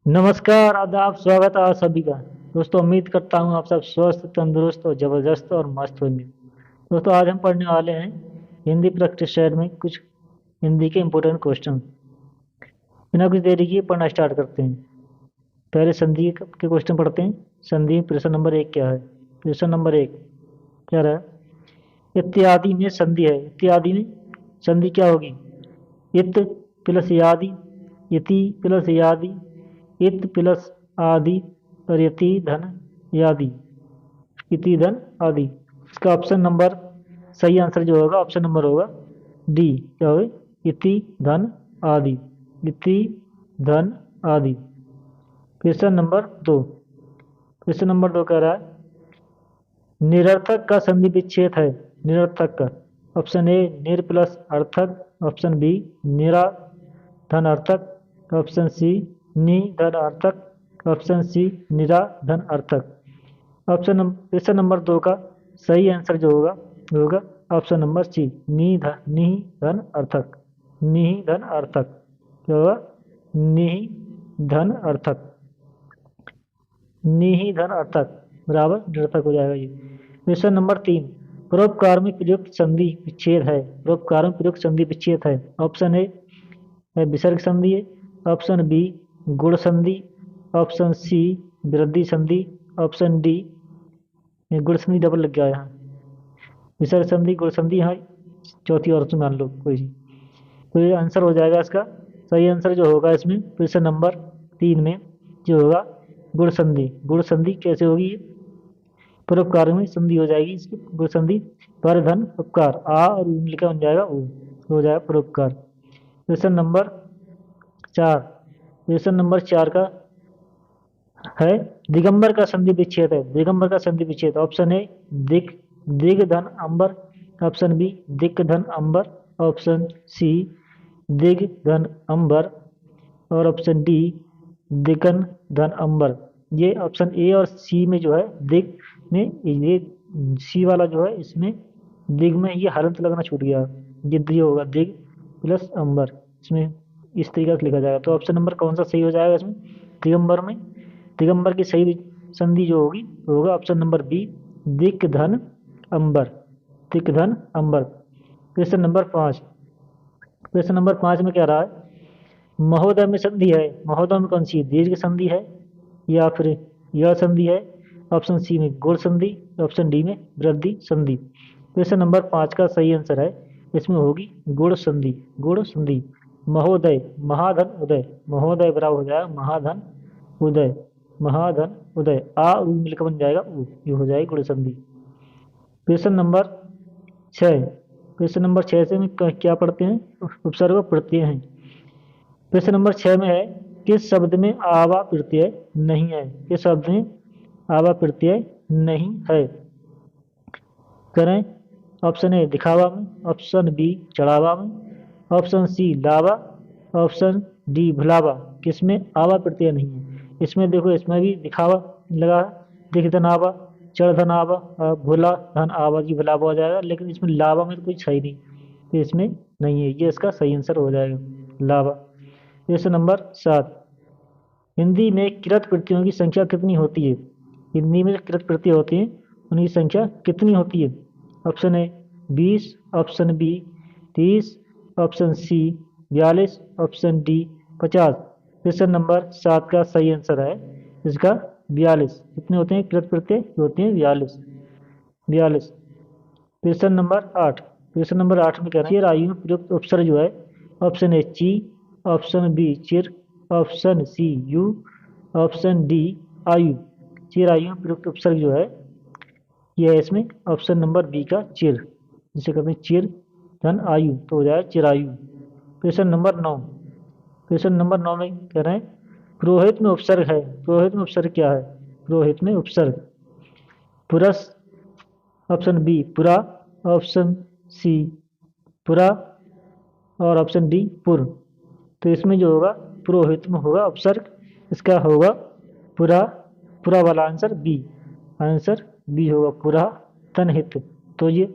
नमस्कार, आदाब, स्वागत है आप सभी का। दोस्तों, उम्मीद करता हूँ आप सब स्वस्थ, तंदुरुस्त और जबरदस्त और मस्त होंगे। दोस्तों, आज हम पढ़ने वाले हैं हिंदी प्रैक्टिस सेट में कुछ हिंदी के इम्पोर्टेंट क्वेश्चन। बिना कुछ देरी किए पढ़ना स्टार्ट करते हैं। पहले संधि के क्वेश्चन पढ़ते हैं। संधि में प्रश्न नंबर 1 क्या है? प्रश्न नंबर 1 क्या रहा? इत्यादि में संधि है। इत्यादि में संधि क्या होगी? इत प्लस यादि, इति प्लस यादि, इत प्लस आदि और यति धन यादि, इति धन आदि। इसका ऑप्शन नंबर, सही आंसर जो होगा ऑप्शन नंबर होगा डी। क्या होगा? इति धन आदि, इति धन आदि। Question number 2। क्वेश्चन नंबर 2 कह रहा है निरर्थक का संधि विच्छेद है। निरर्थक का ऑप्शन ए निर प्लस अर्थक, ऑप्शन बी निरा धन अर्थक, ऑप्शन सी नि धन अर्थक, ऑप्शन सी निरा धन अर्थक। क्वेश्चन नंबर 2 का सही आंसर जो होगा वो होगा ऑप्शन नंबर सी नि धन अर्थक। नि धन अर्थक क्या होगा? नि धन अर्थक। नि धन अर्थक बराबर निरर्थक हो जाएगा ये। Question number 3। परोपकार में प्रयुक्त संधि विच्छेद है। परोपकार में प्रयुक्त संधि विच्छेद है। ऑप्शन ए विसर्ग संधि है, ऑप्शन बी गुण संधि, ऑप्शन सी वृद्धि संधि, ऑप्शन डी गुण संधि डबल लग गया यहाँ, विसर्ग संधि गुण संधि यहाँ चौथी और मान लो कोई सी। तो ये आंसर हो जाएगा इसका। सही आंसर जो होगा इसमें क्वेश्चन नंबर 3 में जो होगा गुण संधि। गुण संधि कैसे होगी? परोपकार में संधि हो जाएगी इसकी गुण संधि। पर धन उपकार आ और ऊ लिखा बन जाएगा ऊ, हो जाएगा परोपकार। Question number 4। क्वेश्चन नंबर 4 का है दिगंबर का संधि विच्छेद है। दिगंबर का संधि विच्छेद ऑप्शन ए दिग दिग धन अंबर, ऑप्शन बी दिक धन अंबर, ऑप्शन सी दिग धन अंबर और ऑप्शन डी दिगन धन अंबर। ये ऑप्शन ए और सी में जो है दिग में ये सी वाला जो है इसमें दिग में ये हलंत लगना छूट गया। ये होगा दिग प्लस अंबर, इसमें इस तरीके से लिखा जाएगा। तो ऑप्शन नंबर कौन सा सही हो जाएगा इसमें? दिगंबर में दिगंबर की सही संधि जो होगी वो होगा ऑप्शन नंबर बी दिक धन अंबर। दिक धन अंबर। Question number 5। क्वेश्चन नंबर 5 में क्या रहा है? महोदय में संधि है। महोदय में कौन सी है? दीर्घ संधि है या फिर यह संधि है? ऑप्शन सी में गुण संधि, ऑप्शन डी में वृद्धि संधि। क्वेश्चन नंबर 5 का सही आंसर है इसमें होगी गुण संधि। गुण संधि। महोदय महाधन उदय, महोदय बराबर हो जाएगा महाधन उदय। महाधन उदय आ उ मिलकर बन जाएगा उ, ये हो जाएगी गुण संधि। Question number 6। क्वेश्चन नंबर 6 से हम क्या पढ़ते हैं? उपसर्ग और प्रत्यय हैं। क्वेश्चन नंबर 6 में है किस शब्द में आवा प्रत्यय नहीं है? किस शब्द में आवा प्रत्यय नहीं है? करें ऑप्शन ए दिखावा में, ऑप्शन बी चढ़ावा में, ऑप्शन सी लावा, ऑप्शन डी भुलावा। किसमें आवा प्रत्यय नहीं है? इसमें देखो इसमें भी दिखावा लगा है, दिख धन आवा, चढ़ धन आवा, भुला धन आवा की भुलावा हो जाएगा, लेकिन इसमें लावा में तो कुछ है ही नहीं, तो इसमें नहीं है। ये इसका सही आंसर हो जाएगा लावा। Question number 7। हिंदी में कृत प्रत्ययों की संख्या कितनी होती है? हिंदी में जो कृत प्रत्यय होते हैं उनकी संख्या कितनी होती है? Option A 20, option B 30, option C 42, option D 50। Question number 7 का सही आंसर है इसका 42। कितने होते हैं कृत प्रत्यय? होते हैं 42। 42। Question number 8। क्वेश्चन नंबर 8 में कह रहे हैं आयु में प्रयुक्त उपसर्ग जो है ऑप्शन ए ची, ऑप्शन बी चिर, ऑप्शन सी यू, ऑप्शन डी आयु। चिर आयु में प्रयुक्त उपसर्ग जो है ये है इसमें ऑप्शन नंबर बी का चिर, जिसे कहते हैं चिर धन आयु, तो हो जाए Chirayu. Question number 9। Question number 9 में कह रहे हैं पुरोहित में उपसर्ग है। पुरोहित में उपसर्ग क्या है? पुरोहित में उपसर्ग पुरस, ऑप्शन बी पुरा, ऑप्शन सी पुरा और ऑप्शन डी पुर। तो इसमें जो होगा पुरोहित में होगा उपसर्ग, इसका होगा पुरा। पुरा वाला आंसर बी, आंसर बी होगा पुरा तन हित। तो ये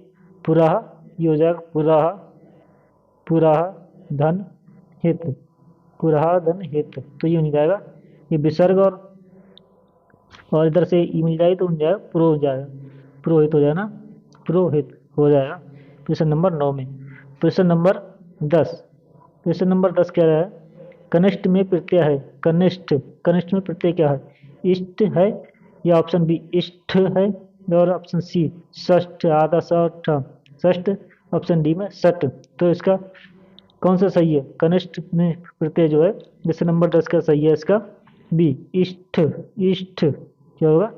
पुरा ये हो जाएगा पुरा पुरा धन हित, पुरा धन हित, तो ये नहीं जाएगा ये विसर्ग और इधर से ई मिल जाए तो बन जाएगा पुरो हो जाएगा, पुरोहित हो जाएगा ना, पुरोहित हो जाएगा। क्वेश्चन नंबर 9 में। Question number 10। क्वेश्चन नंबर 10 क्या है, कनिष्ठ में प्रत्यय है, कनिष्ठ, कनिष्ठ में प्रत्यय क्या है, इष्ट है या ऑप्शन बी इष्ट है और ऑप्शन सी षष्ठ, आधा षष्ठ, षष्ठ, ऑप्शन डी में सट। तो इसका कौन सा सही है, कनिष्ठ में प्रत्यय जो है क्वेश्चन नंबर 10 का सही है इसका बी इष्ट, इष्ट क्या होगा,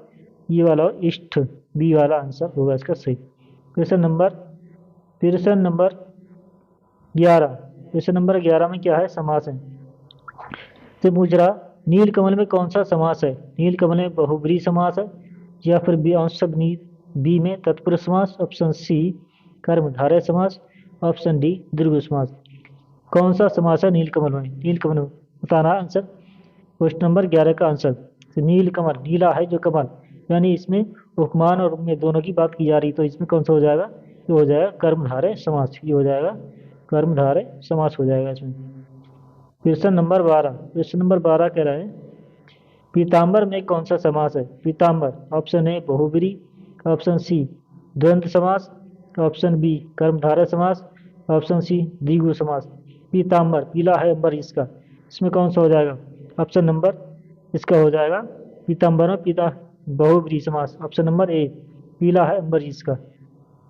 ये वाला इष्ट, बी वाला आंसर होगा इसका सही। Question number 11। क्वेश्चन नंबर 11 में क्या है, समास है। तो पूछ रहा नीलकमल में कौन सा समास है, नीलकमल में बहुब्रीहि समास है या फिर बी शब्द बी में तत्पुरुष समास, ऑप्शन सी कर्मधारय समास, ऑप्शन डी दीर्घ समास। कौन सा समास है नीलकमल में, नीलकमल में बताना आंसर, क्वेश्चन नंबर 11 का आंसर। तो नीलकमल, नीला है जो कमल, यानी इसमें उपमान और उपमेय दोनों की बात की जा रही, तो इसमें कौन सा हो जाएगा, ये हो जाएगा कर्मधारय समास, ये हो जाएगा कर्मधारय समास हो जाएगा इसमें। Question number 12। क्वेश्चन नंबर 12 कह रहा है पीताम्बर में कौन सा समास है, पीताम्बर, ऑप्शन ए बहुब्रीहि, ऑप्शन सी द्वंद्व समास, ऑप्शन बी कर्मधारय समास, ऑप्शन सी द्विगु समास। पीताम्बर, पीला है अंबर इसका, इसमें कौन सा हो जाएगा, ऑप्शन नंबर इसका हो जाएगा पीताम्बर में पीता बहुब्रीहि समास, ऑप्शन नंबर ए पीला है अंबर इसका,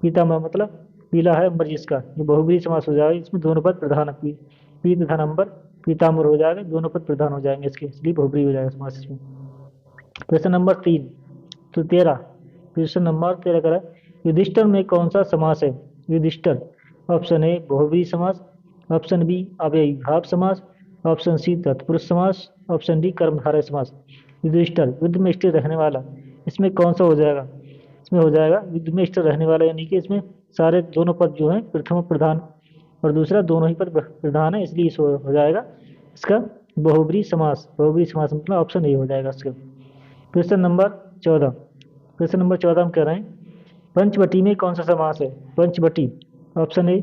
पीताम्बर मतलब पीला है अंबर इसका, ये बहुब्रीहि समास हो जाएगा, इसमें दोनों पद प्रधान, पी तथा नंबर पीताम्बर हो जाएगा, दोनों पद प्रधान हो जाएंगे इसके, इसलिए बहुब्रीहि हो जाएगा समास इसमें। क्वेश्चन नंबर 3 तो 13। क्वेश्चन नंबर 13 करा युधिष्ठिर में कौन सा समास है, युधिष्ठिर, ऑप्शन ए बहुब्रीहि समास, ऑप्शन बी अव्ययीभाव समास, ऑप्शन सी तत्पुरुष समास, ऑप्शन डी कर्मधारय समास। युधिष्ठिर, युद्ध में स्थिर रहने वाला, इसमें कौन सा हो जाएगा, इसमें हो जाएगा युद्ध में स्थिर रहने वाला, यानी कि इसमें सारे दोनों पद जो हैं प्रथम प्रधान और दूसरा दोनों ही पद प्रधान है, इसलिए इस हो जाएगा इसका बहुब्रीहि समास, बहुब्रीहि समास मतलब ऑप्शन ए हो जाएगा इसका। Question number 14। क्वेश्चन नंबर 14 हम कह रहे हैं पंचवटी में कौन सा समास है, पंचवटी, ऑप्शन ए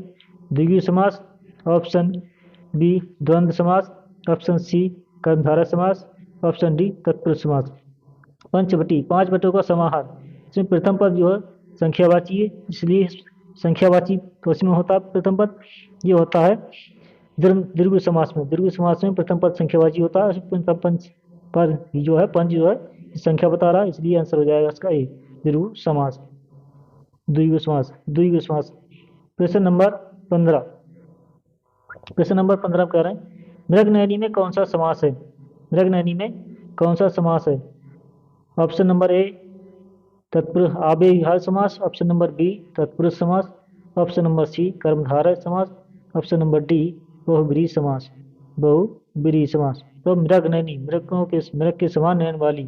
द्विगु समास, ऑप्शन बी द्वंद्व समास, ऑप्शन सी कर्मधारय समास, ऑप्शन डी तत्पुरुष समास। पंचवटी, पांच वटों का समाहार, इसमें प्रथम पद जो है संख्यावाची है, इसलिए संख्यावाची क्वेश्चन में होता है प्रथम पद, ये होता है दीर्घ समास में, दीर्घ समास में प्रथम पद संख्यावाची होता है, पंच पद जो है पंच जो है संख्या बता रहा है, इसलिए आंसर हो जाएगा इसका ए दीर्घ समास, द्विगु समास, द्विगु समास। Question number 15। क्वेश्चन नंबर 15 कह रहे हैं मृगनयनी में कौन सा समास है, मृगनयनी में कौन सा समास है, ऑप्शन नंबर ए तत्पुरुष अव्ययीभाव समास, ऑप्शन नंबर बी तत्पुरुष समास, ऑप्शन नंबर सी कर्मधारय समास, ऑप्शन नंबर डी बहुब्रीहि समास, बहुब्रीहि समास। तो मृगनयनी, मृग के समान नयन वाली,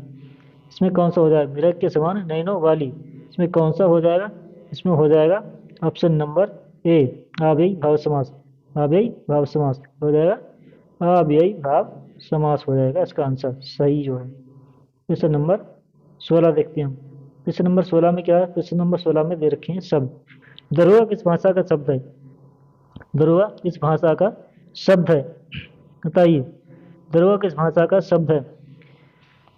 इसमें कौन सा हो जाएगा, मृग के समान नयनों वाली, इसमें कौन सा हो जाएगा, इसमें हो जाएगा ऑप्शन नंबर ए अव्ययीभाव समास, अव्ययीभाव समास हो जाएगा, अव्ययीभाव समास हो जाएगा इसका आंसर सही जो है। क्वेश्चन नंबर 16 देखते हैं हम। क्वेश्चन नंबर 16 में क्या है, क्वेश्चन नंबर 16 में दे रखे हैं शब्द। दरोगा किस भाषा का शब्द है, दरोगा किस भाषा का शब्द है, बताइए दरोगा किस भाषा का शब्द है,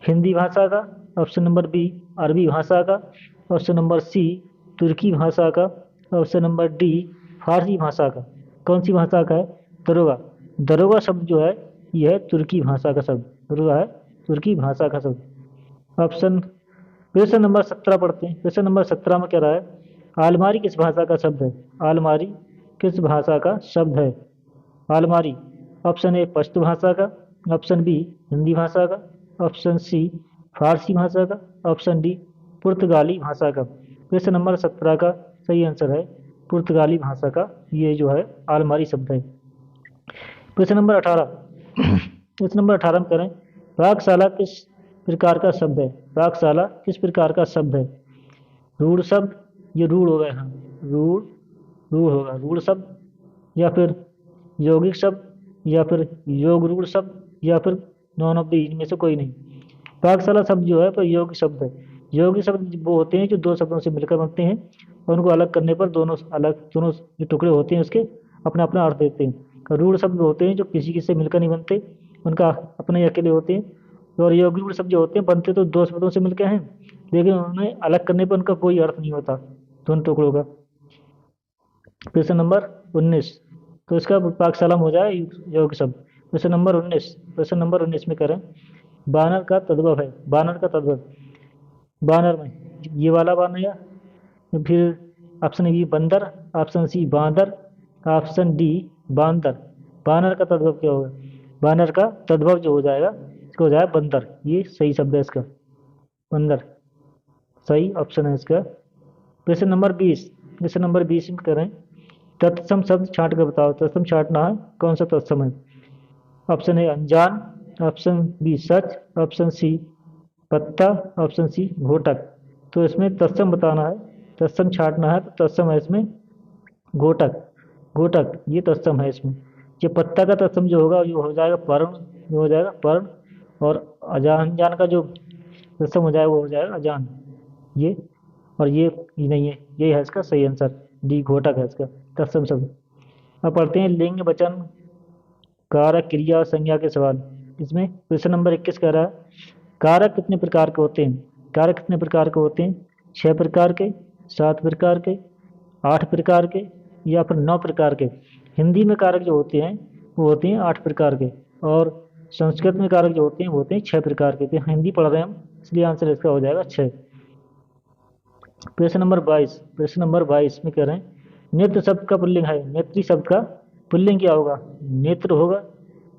हिंदी भाषा का, ऑप्शन नंबर बी अरबी भाषा का, ऑप्शन नंबर सी तुर्की भाषा का, ऑप्शन नंबर डी फारसी भाषा का। कौन सी भाषा का है दरोगा, दरोगा शब्द जो है यह है तुर्की भाषा का शब्द, दरोगा है तुर्की भाषा का शब्द। ऑप्शन क्वेश्चन नंबर 17 पढ़ते हैं। क्वेश्चन नंबर 17 में कह रहा है आलमारी किस भाषा का शब्द है, आलमारी किस भाषा का शब्द है, आलमारी, ऑप्शन ए पश्तो भाषा का, ऑप्शन बी हिंदी भाषा का, ऑप्शन सी फारसी भाषा का, ऑप्शन डी पुर्तगाली भाषा का। क्वेश्चन नंबर 17 का सही आंसर है पुर्तगाली भाषा का, ये जो है आलमारी शब्द है। Question number 18। क्वेश्चन नंबर 18 में करें पाकशाला किस प्रकार का शब्द है, पाकशाला किस प्रकार का शब्द है, रूढ़ शब्द, ये रूढ़ होगा यहाँ, रूढ़, रूढ़ होगा रूढ़ शब्द, या फिर यौगिक शब्द, या फिर योग रूढ़ शब्द, या फिर नॉन ऑफ द इनमें से कोई नहीं। पाकशाला शब्द जो है तो यौगिक शब्द है, यौगिक शब्द वो होते हैं जो दो शब्दों से मिलकर बनते हैं और उनको अलग करने पर दोनों जो टुकड़े होते हैं उसके अपना अपना अर्थ देते हैं। रूढ़ शब्द होते हैं जो किसी से मिलकर नहीं बनते, उनका अपने अकेले होते हैं और यौगिक रूढ़ शब्द जो होते हैं बनते तो दो शब्दों से मिलकर हैं, लेकिन उन्हें अलग करने पर उनका कोई अर्थ नहीं होता दोनों टुकड़ों का। प्रश्न नंबर 19, तो इसका पाकशाला में हो जाए यौगिक शब्द। प्रश्न नंबर 19 में करें, बानर का तद्भव है, बानर का तद्भव, बानर में ये वाला बानर या फिर ऑप्शन ए बंदर, ऑप्शन सी बांदर, ऑप्शन डी बांदर। बानर का तद्भव क्या होगा? बानर का तद्भव जो हो जाएगा इसको हो जाएगा बंदर, ये सही शब्द है इसका, बंदर सही ऑप्शन है इसका। प्रश्न नंबर 20, प्रश्न नंबर 20 में करें, तत्सम शब्द छांट कर बताओ। तत्सम छांटना है, कौन सा तत्सम है? ऑप्शन ए अनजान, ऑप्शन बी सच, ऑप्शन सी पत्ता, ऑप्शन सी घोटक। तो इसमें तत्सम बताना है, तत्सम छांटना है, तो तत्सम है इसमें घोटक, घोटक ये तत्सम है इसमें। ये पत्ता का तत्सम जो होगा ये हो जाएगा पर्ण, ये हो जाएगा पर्ण, और अजान जान का जो तत्सम हो जाएगा वो हो जाएगा अजान, ये और ये नहीं है, ये है इसका सही आंसर, डी घोटक है इसका तत्सम शब्द। अब पढ़ते हैं लिंग वचन कारक क्रिया और संज्ञा के सवाल। इसमें प्रश्न नंबर 21 कह रहा है, कारक कितने प्रकार के होते हैं? कारक कितने प्रकार के होते हैं? 6 प्रकार के, 7 प्रकार के, 8 प्रकार के, या फिर 9 प्रकार के। हिंदी में कारक जो होते हैं वो होते हैं 8 प्रकार के, और संस्कृत में कारक जो होते हैं वो होते हैं 6 प्रकार के। तो हिंदी पढ़ रहे हैं हम, इसलिए आंसर इसका हो जाएगा 6। प्रश्न नंबर 22, प्रश्न नंबर 22 में कह रहे हैं, नेत्र शब्द का पुल्लिंग है, नेत्री शब्द का पुल्लिंग क्या होगा? नेत्र होगा,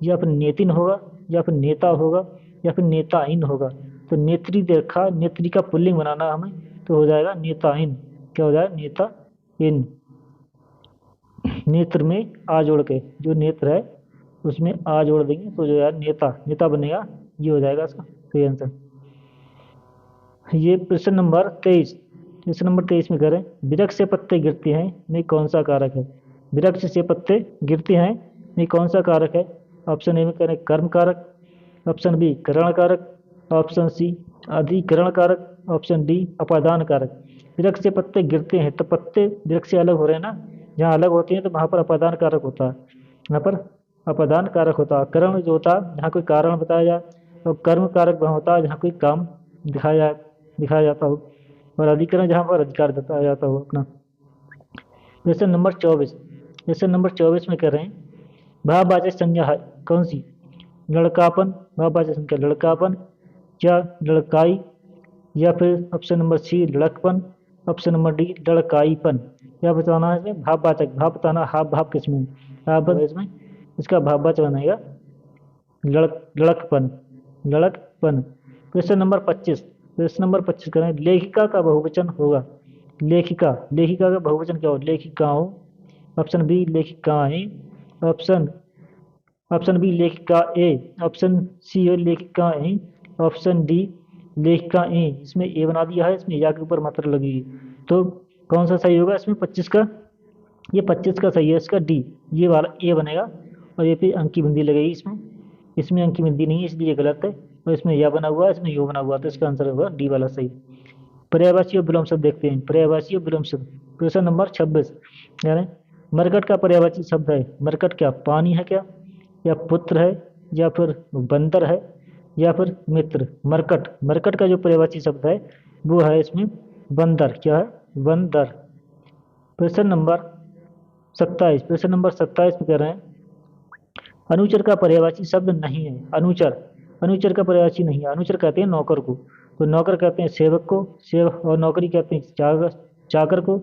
या फिर नेतिन होगा, या फिर नेता होगा, या फिर नेताइन होगा। तो नेत्री देखा, नेत्री का पुल्लिंग बनाना है हमें, तो हो जाएगा नेताइन। क्या हो जाएगा? नेता इन, नेत्र में आ जोड़ के, जो नेत्र है उसमें आ जोड़ देंगे तो जो है नेता, नेता बनेगा, ये हो जाएगा इसका सही आंसर। ये प्रश्न नंबर 23, प्रश्न नंबर 23 में करें, वृक्ष से पत्ते गिरते हैं में कौन सा कारक है? वृक्ष से पत्ते गिरते हैं में कौन सा कारक है? ऑप्शन ए में करें कर्म कारक, ऑप्शन बी करण कारक, ऑप्शन सी अधिकरण कारक, ऑप्शन डी अपादान कारक। वृक्ष से पत्ते गिरते हैं तो पत्ते वृक्ष से अलग हो रहे हैं ना, जहाँ अलग होते हैं तो वहाँ पर अपादान कारक होता है, यहाँ पर अपादान कारक होता है। करण जो होता है जहाँ कोई कारण बताया जाए, और कर्म कारक वहाँ होता है जहाँ कोई काम दिखाया जाता हो, और अधिकरण जहाँ पर अधिकार बताया जाता हो अपना। क्वेश्चन नंबर 24, क्वेश्चन नंबर 24 में कह रहे हैं, भाववाचक संज्ञा है कौन सी? लड़कापन, भाववाचक संज्ञा लड़कापन, या लड़काई, या फिर ऑप्शन नंबर सी लड़कपन, ऑप्शन नंबर डी लड़काईपन। क्या बताना है इसमें? भाववाचक, भाव बताना, हाव भाव किसमें है? हाव इसमें इसका भाववाचक बनेगा लड़कपन, लड़कपन। क्वेश्चन नंबर 25, क्वेश्चन नंबर 25 करें, लेखिका का बहुवचन होगा। लेखिका, लेखिका का बहुवचन क्या हो? लेखिकाओं, ऑप्शन बी लेखिकाएं, ऑप्शन ऑप्शन बी लेखिका ए, ऑप्शन सी है लेखिकाएं, ऑप्शन डी लेखिकाएं। इसमें ए बना दिया है, इसमें या के ऊपर मात्रा लगी है, तो कौन सा सही होगा इसमें 25 का? ये 25 का सही है, इसका डी, ये वाला ए बनेगा, और ये पे अंक की बिंदी लगेगी इसमें, इसमें अंक की बिंदी नहीं है इसलिए गलत है, और इसमें या बना हुआ है, इसमें यो बना हुआ है, तो इसका आंसर होगा डी वाला सही। पर्यायवाची और विलोम शब्द देखते हैं, पर्यायवाची और विलोम शब्द। क्वेश्चन नंबर 26, यानी मरकट का पर्यायवाची शब्द है, मरकट क्या पानी है क्या, या पुत्र है, या फिर बंदर है, या फिर मित्र। मरकट, मरकट का जो पर्यायवाची शब्द है वो है इसमें बंदर। क्या है? बंदर। प्रश्न नंबर 27, प्रश्न नंबर 27 में कह रहे हैं, अनुचर का पर्यायवाची शब्द नहीं है। अनुचर, अनुचर का पर्यायवाची नहीं है। अनुचर कहते हैं नौकर को, तो नौकर कहते हैं सेवक को, सेवक और नौकरी कहते हैं चाकर को,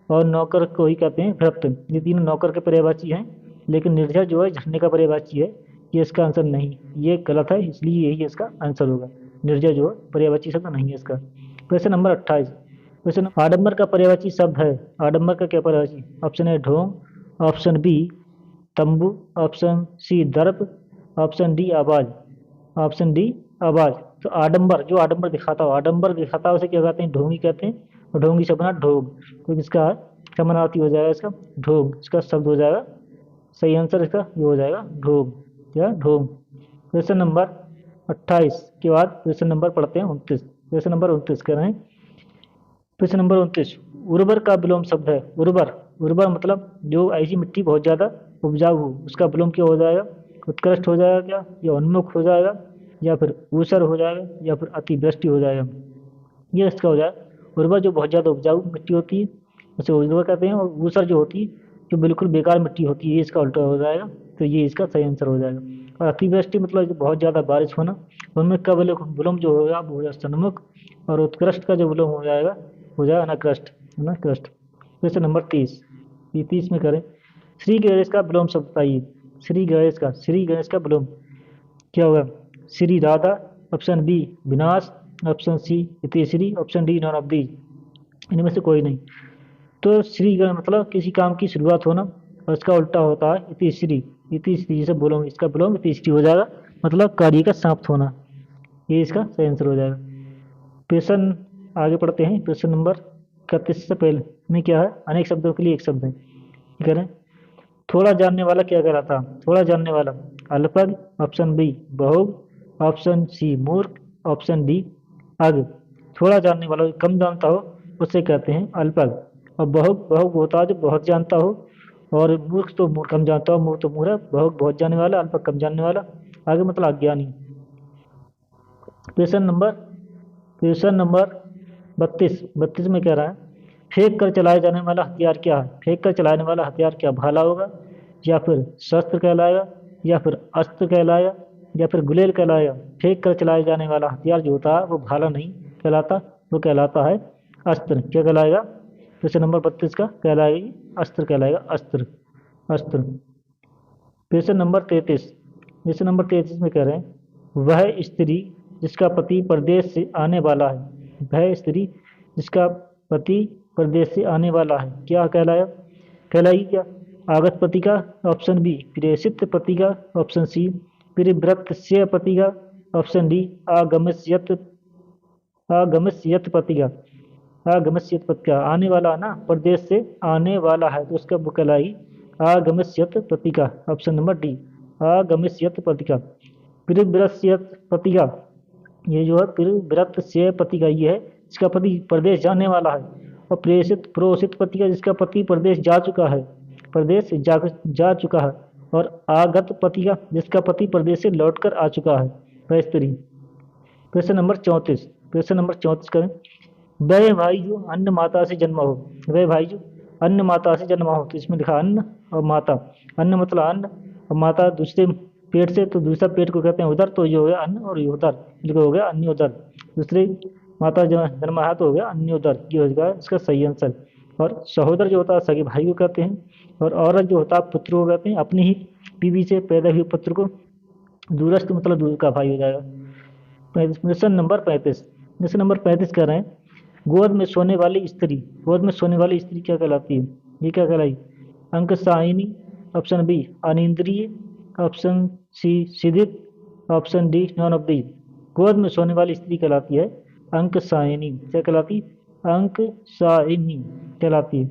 और नौकर को ही कहते हैं भृत्य। ये तीनों नौकर के पर्यायवाची हैं, लेकिन निर्जर जो है झरने का पर्यायवाची है, ये इसका आंसर नहीं, ये गलत है, इसलिए यही इसका आंसर होगा। निर्जर जो है पर्यायवाची शब्द नहीं है इसका। प्रश्न नंबर 28, क्वेश्चन, आडंबर का पर्यायवाची शब्द है। आडंबर का क्या पर्यायवाची? ऑप्शन ए ढोंग, ऑप्शन बी तंबू, ऑप्शन सी दर्प, ऑप्शन डी आवाज, ऑप्शन डी आवाज। तो आडंबर, जो आडंबर दिखाता हो, आडंबर दिखाता हो उसे क्या कहते हैं? ढोंगी कहते हैं, और ढोंगी से बना ढोंग, तो इसका समानार्थी हो जाएगा इसका ढोंग, इसका शब्द हो जाएगा सही आंसर इसका ये हो जाएगा ढोंग, या ढोंग। क्वेश्चन नंबर 28 के बाद क्वेश्चन नंबर पढ़ते हैं 29, क्वेश्चन नंबर 29 कर रहे हैं। प्रश्न नंबर 29, उर्वर का विलोम शब्द है। उर्वर, उर्वर मतलब जो ऐसी मिट्टी बहुत ज्यादा उपजाऊ हो, उसका विलोम क्या हो जाएगा? उत्कृष्ट हो जाएगा क्या, या उन्मुख हो जाएगा, या फिर ऊसर हो जाएगा, या फिर अतिवृष्टि हो जाएगा। ये इसका हो जाएगा। उर्वर जो बहुत ज़्यादा उपजाऊ मिट्टी होती है उसे उर्वर कहते हैं, और ऊसर जो होती है जो बिल्कुल बेकार मिट्टी होती है, ये इसका उल्टा हो जाएगा। तो ये इसका सही आंसर हो जाएगा। और अतिवृष्टि मतलब जो बहुत ज़्यादा बारिश होना, उनमें का विलोम जो होगा वो हो जाएगा सन्मुख, और उत्कृष्ट का जो विलोम हो जाएगा हो जाएगा अनाकृष्ट। अनाकृष्ट। क्वेश्चन नंबर 30, ये 30 में करें। श्री गणेश का विलोम शब्द बताइए। श्री गणेश का विलोम क्या होगा? श्री राधा, ऑप्शन बी विनाश, ऑप्शन सी इतिश्री, option D none of the. इनमें से कोई नहीं। तो श्री गण मतलब किसी काम की शुरुआत होना, और इसका उल्टा होता है इतिश्री। इतिश्री से बोलो, इसका विलोम इतिश्री हो जाएगा, मतलब कार्य का समाप्त होना। ये इसका सही आंसर हो जाएगा। क्वेश्चन आगे पढ़ते हैं। क्वेश्चन नंबर 31 से पहले में क्या है? अनेक शब्दों के लिए एक शब्द है। ठीक है। थोड़ा जानने वाला क्या कहलाता? थोड़ा जानने वाला अल्पज्ञ, ऑप्शन बी बहुग, ऑप्शन सी मूर्ख, ऑप्शन डी अज्ञ। थोड़ा जानने वाला जो कम जानता हो उसे कहते हैं अल्पज्ञ। और बहुग बहुग होता है जो बहुत जानता हो, और मूर्ख तो मूर्ख कम जानता हो, मूर्ख तो मूर्ख है, बहुग बहुत जानने वाला, अल्पज्ञ कम जानने वाला, आगे मतलब अज्ञानी। क्वेश्चन नंबर क्वेश्चन नंबर 32 में कह रहा है, फेंक कर चलाए जाने वाला हथियार क्या है? फेंक कर चलाने वाला हथियार क्या भाला होगा, या फिर शस्त्र कहलाएगा, या फिर अस्त्र कहलाएगा, या फिर गुलेल कहलाएगा? फेंक कर चलाए जाने वाला हथियार जो होता है वो भाला नहीं कहलाता, वो कहलाता है अस्त्र। क्या कहलाएगा? क्वेश्चन नंबर 32 का कहलाएगा ये अस्त्र कहलाएगा, अस्त्र। अस्त्र। Question number 33। क्वेश्चन नंबर 33 में कह रहे हैं, वह स्त्री जिसका पति परदेश से आने वाला है। वह स्त्री जिसका पति परदेश से आने वाला है क्या कहलाया? कहलाएगी क्या? आगत पति का, ऑप्शन बी प्रेषित पति का, ऑप्शन सी परिव्रत्य पति का, ऑप्शन डी आगमस्यत आगमस्यत पति का। आगमस्यत पति का आने वाला ना, प्रदेश से आने वाला है तो उसका वो कहलाई आगमस्यत पति का, ऑप्शन नंबर डी आगमस्यत पति का। परिव्रस्यत पति का, ये जो है परिव्रत्य पति का ये है जिसका पति प्रदेश जाने वाला है। और प्रेषित प्रोषित पति का जिसका पति प्रदेश जा चुका है, प्रदेश जा चुका है। और आगत पति का जिसका पति प्रदेश से लौटकर आ चुका है, वह स्त्री। Question number 34। क्वेश्चन नंबर 34 करें, वह भाई जो अन्न माता से जन्मा हो। वह भाई जो अन्न माता से जन्मा हो, तो इसमें लिखा अन्न और माता। अन्न मतलब अन्न, और माता दूसरे पेट से, तो दूसरा पेट को कहते हैं उदर। तो ये हो गया अन्न, और ये उदर, ये हो गया अन्योदर। दूसरे माता जो जन्मा है तो हो गया अन्योदर। ये हो गया इसका सही आंसर। और सहोदर जो होता है सगे भाई को कहते हैं, और औरत जो होता है पुत्र को कहते हैं। अपनी ही बीवी से पैदा हुए पुत्र को दूरस्थ मतलब दूर का भाई हो जाएगा। Question number 35। क्वेश्चन नंबर 35 कह रहे हैं, गोद में सोने वाली स्त्री। गोद में सोने वाली स्त्री क्या कहलाती है? ये क्या कहलाई? अंक साहिनी, ऑप्शन बी अनिंद्रिय, ऑप्शन सी सिदित, option D none of the. गोद में सोने वाली स्त्री कहलाती है अंक साहिनी। क्या कहलाती? अंक साहिनी कहलाती है।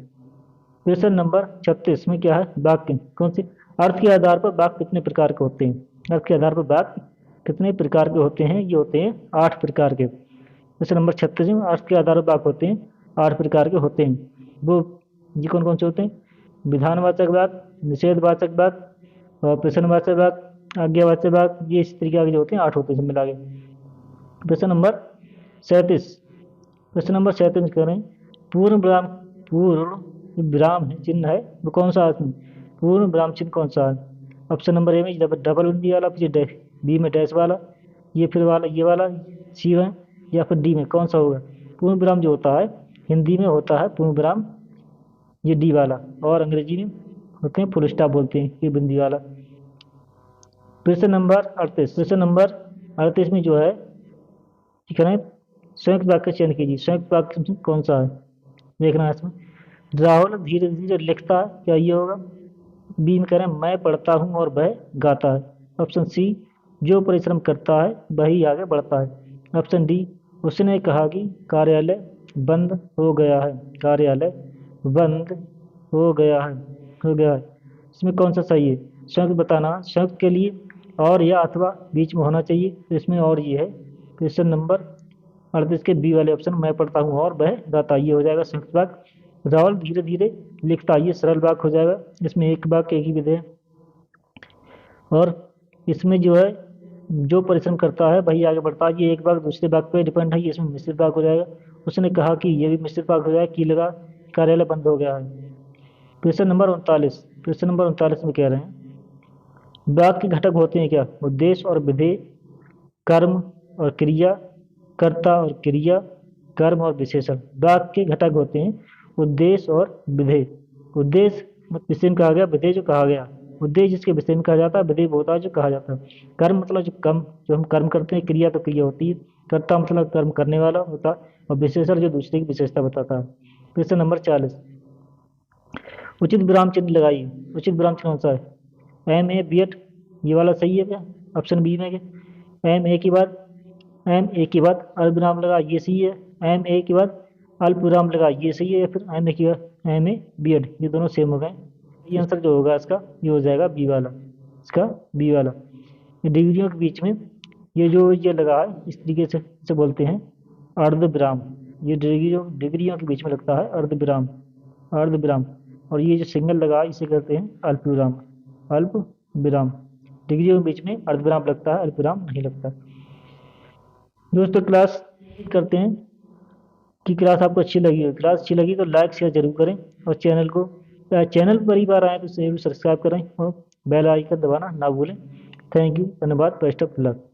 क्वेश्चन नंबर 36 में क्या है? वाक्य कौन से? अर्थ के आधार पर वाक्य कितने प्रकार के होते हैं? अर्थ के आधार पर वाक्य कितने प्रकार के होते हैं? ये होते हैं 8 प्रकार के। क्वेश्चन नंबर 36 में अर्थ के आधार पर वाक्य होते हैं 8 प्रकार के होते हैं। वो ये कौन कौन से होते हैं? विधानवाचक वाक्य, निषेधवाचक वाक्य, और प्रश्नवाचक वाक्य, आज्ञावाचक वाक्य। ये इस तरीके के जो होते हैं 8 होते हैं मिला के। Question number 37। क्वेश्चन नंबर 37 कह रहे हैं, पूर्ण विराम है चिन्ह है वो कौन सा है? पूर्ण विराम चिन्ह कौन सा है? ऑप्शन नंबर ए में डबल उंडी वाला, फिर बी में डैश वाला, ये फिर वाला ये वाला, सी में, या फिर डी में, कौन सा होगा? पूर्ण विराम जो होता है हिंदी में होता है पूर्ण विराम ये डी वाला, और अंग्रेजी में होते हैं फुल स्टॉप बोलते हैं ये बिंदी वाला। Question number 38। क्वेश्चन नंबर 38 में जो है ठीक है, संयुक्त वाक्य चयन कीजिए। संयुक्त वाक्य कौन सा है देखना है इसमें। राहुल धीरे धीरे लिखता है, क्या ये होगा? बी में कह रहे हैं मैं पढ़ता हूँ और वह गाता है। ऑप्शन सी जो परिश्रम करता है वही आगे बढ़ता है। ऑप्शन डी उसने कहा कि कार्यालय बंद हो गया है। कार्यालय बंद हो गया है। इसमें कौन सा सही है? संयुक्त बताना। संयुक्त के लिए और या अथवा बीच में होना चाहिए, तो इसमें और ये है। क्वेश्चन नंबर 38 के बी वाले ऑप्शन मैं पढ़ता हूँ और वह गाता, ये हो जाएगा संयुक्त वाक्य। राहुल धीरे धीरे लिखता, ये सरल वाक्य हो जाएगा। इसमें एक वाक्य एक ही विधेय है। और इसमें जो है जो परिश्रम करता है वही आगे बढ़ता है। ये एक भाग दूसरे भाग पे डिपेंड है, ये इसमें मिश्रित भाग हो जाएगा। उसने कहा कि ये भी मिश्रित भाग हो जाएगा, की लगा कार्यालय बंद हो गया है। क्वेश्चन नंबर 39 में कह रहे हैं वाक्य के घटक होते हैं क्या? उद्देश्य और विधेय, कर्म और क्रिया, कर्ता और क्रिया, कर्म और विशेषण। वाक्य के घटक होते हैं उद्देश्य और विधेय। उद्देश्य मतलब विषय में कहा गया, विधेय जो कहा गया। उद्देश्य जिसके विषय में कहा जाता है, विधेय वो होता है जो कहा जाता है। कर्म मतलब जो हम कर्म करते हैं, क्रिया तो क्रिया होती है। कर्ता मतलब कर्म करने वाला होता है, और विशेषण जो दूसरे की विशेषता बताता है। क्वेश्चन नंबर 40, उचित विराम चिन्ह लगाइए। उचित विराम चिन्ह कौन सा है? MA B.Ed, ये वाला सही है क्या? ऑप्शन बी में क्या? एम ए के बाद अल्प विराम लगा, ये सही है। MA के बाद अल्प विराम लगा, ये सही है। या फिर MA के बाद MA B.Ed, ये दोनों सेम हो गए। ये आंसर जो होगा इसका, ये हो जाएगा बी वाला, इसका बी वाला। ये डिग्रियों के बीच में ये लगा है, इस तरीके से इसे बोलते हैं अर्ध विराम। ये डिग्रियों के बीच में लगता है अर्ध विराम, अर्ध विराम। और ये जो सिंगल लगा है इसे कहते हैं अल्प विराम, अल्प विराम। डिग्रियों के बीच में अर्ध विराम लगता है, अल्प विराम नहीं लगता। दोस्तों क्लास करते हैं कि क्लास आपको अच्छी लगी हो। क्लास अच्छी लगी तो लाइक शेयर जरूर करें, और चैनल पर ही बार आए तो सब्सक्राइब करें, और बेल आइकन दबाना ना भूलें। थैंक यू, धन्यवाद, बेस्ट ऑफ लक।